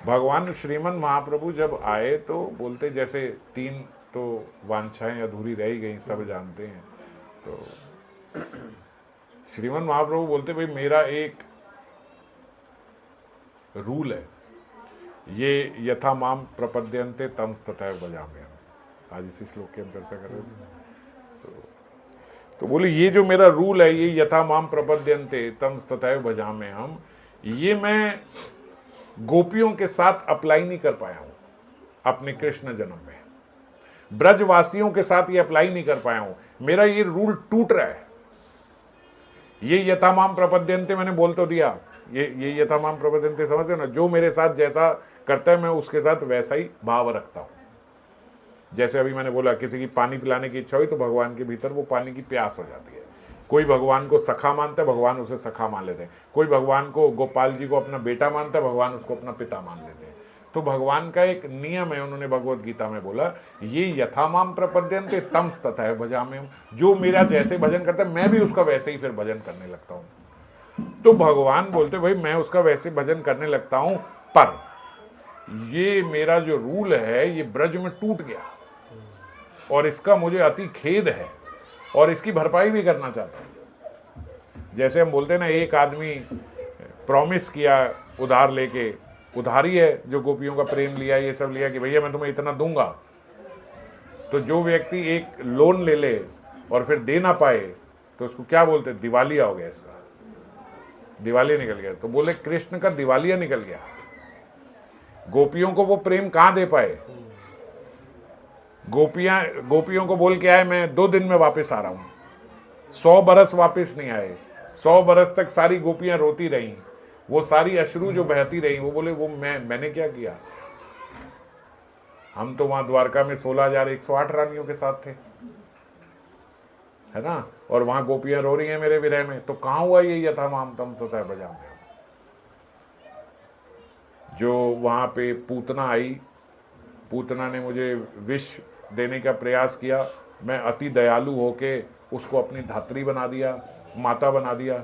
भगवान श्रीमन महाप्रभु जब आए तो बोलते जैसे तीन तो वांछाएं अधूरी रह ही गई, सब जानते हैं। तो श्रीमन महाप्रभु बोलते भाई मेरा एक रूल है, ये यथा माम प्रपद्यन्ते तम तथैव भजाम्यहम्। आज इसी श्लोक की हम चर्चा कर रहे थे। तो बोले ये जो मेरा रूल है, ये यथा माम प्रपद्यन्ते तम तथैव भजाम्यहम्, ये मैं गोपियों के साथ अप्लाई नहीं कर पाया हूं अपने कृष्ण जन्म में, ब्रजवासियों के साथ ये अप्लाई नहीं कर पाया हूं। मेरा ये रूल टूट रहा है। ये यथामाम प्रपद्यन्ते मैंने बोल तो दिया, ये यथामाम प्रपद्यन्ते समझते हो ना, जो मेरे साथ जैसा करता है मैं उसके साथ वैसा ही भाव रखता हूं। जैसे अभी मैंने बोला किसी की पानी पिलाने की इच्छा हुई तो भगवान के भीतर वो पानी की प्यास हो जाती है। कोई भगवान को सखा मानता है, भगवान उसे सखा मान लेते हैं। कोई भगवान को, गोपाल जी को अपना बेटा मानता है, भगवान उसको अपना पिता मान लेते हैं। तो भगवान का एक नियम है, उन्होंने भगवत गीता में बोला ये यथामाम प्रपद्यन्ते तम तथैव भजाम्यहम्, जो मेरा जैसे भजन करता है मैं भी उसका वैसे ही फिर भजन करने लगता हूं। तो भगवान बोलते भाई मैं उसका वैसे भजन करने लगता हूं, पर ये मेरा जो रूल है ये ब्रज में टूट गया और इसका मुझे अति खेद है और इसकी भरपाई भी करना चाहता हूं। जैसे हम बोलते हैं ना, एक आदमी प्रॉमिस किया उधार लेके, उधारी है जो गोपियों का प्रेम लिया, ये सब लिया कि भैया मैं तुम्हें इतना दूंगा। तो जो व्यक्ति एक लोन ले ले और फिर दे ना पाए तो उसको क्या बोलते हैं, दिवालिया हो गया, इसका दिवालिया निकल गया। तो बोले कृष्ण का दिवालिया निकल गया। गोपियों को वो प्रेम कहां दे पाए। गोपियों को बोल के आए मैं 2 दिन में वापस आ रहा हूं, 100 बरस वापस नहीं आए। 100 बरस तक सारी गोपियां रोती रहीं, वो सारी अश्रु जो बहती रही, वो बोले वो मैंने क्या किया। हम तो वहां द्वारका में 16,108 रानियों के साथ थे, है ना, और वहां गोपियां रो रही हैं मेरे विरह में। तो कहां हुआ ये यथामाम तम तथैव भजाम्यहम्। जो वहां पे पूतना आई, पूतना ने मुझे विष देने का प्रयास किया, मैं अति दयालु होके उसको अपनी धात्री बना दिया, माता बना दिया।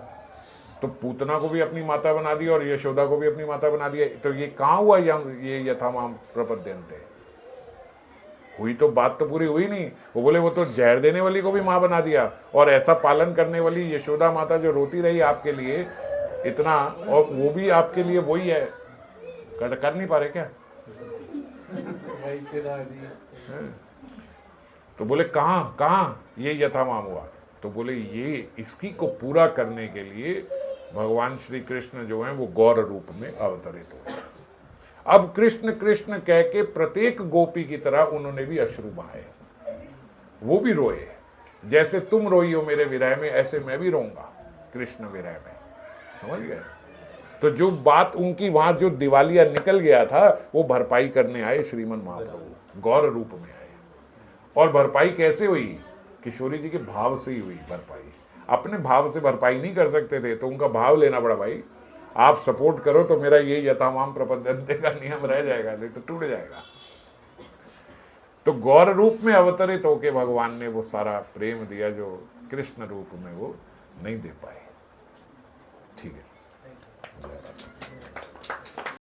तो पूतना को भी अपनी माता बना दिया और यशोदा को भी अपनी माता बना दिया। तो ये कहाँ हुआ ये यथामाम प्रपद्यन्ते। हुई तो बात तो पूरी हुई नहीं। वो बोले वो तो जहर देने वाली को भी माँ बना दिया, और ऐसा पालन करने वाली यशोदा माता जो रोती रही आपके लिए इतना, और वो भी आपके लिए वही है, कर नहीं पा रहे क्या। तो बोले कहाँ ये यथामाम हुआ। तो बोले ये इसकी को पूरा करने के लिए भगवान श्री कृष्ण जो हैं वो गौर रूप में अवतरित हुए। अब कृष्ण कृष्ण कह के प्रत्येक गोपी की तरह उन्होंने भी अश्रु बहाए, वो भी रोए। जैसे तुम रोई हो मेरे विरह में, ऐसे मैं भी रोऊंगा कृष्ण विरह में। समझ गए। तो जो बात उनकी वहां जो दिवालिया निकल गया था वो भरपाई करने आए श्रीमन महाप्रभु, गौर रूप में आए। और भरपाई कैसे हुई, किशोरी जी के भाव से ही हुई भरपाई। अपने भाव से भरपाई नहीं कर सकते थे तो उनका भाव लेना पड़ा। भाई आप सपोर्ट करो तो मेरा ये यथामाम प्रपद्यन्ते का नियम रह जाएगा, नहीं तो टूट जाएगा। तो गौर रूप में अवतरित होके भगवान ने वो सारा प्रेम दिया जो कृष्ण रूप में वो नहीं दे पाए। ठीक है।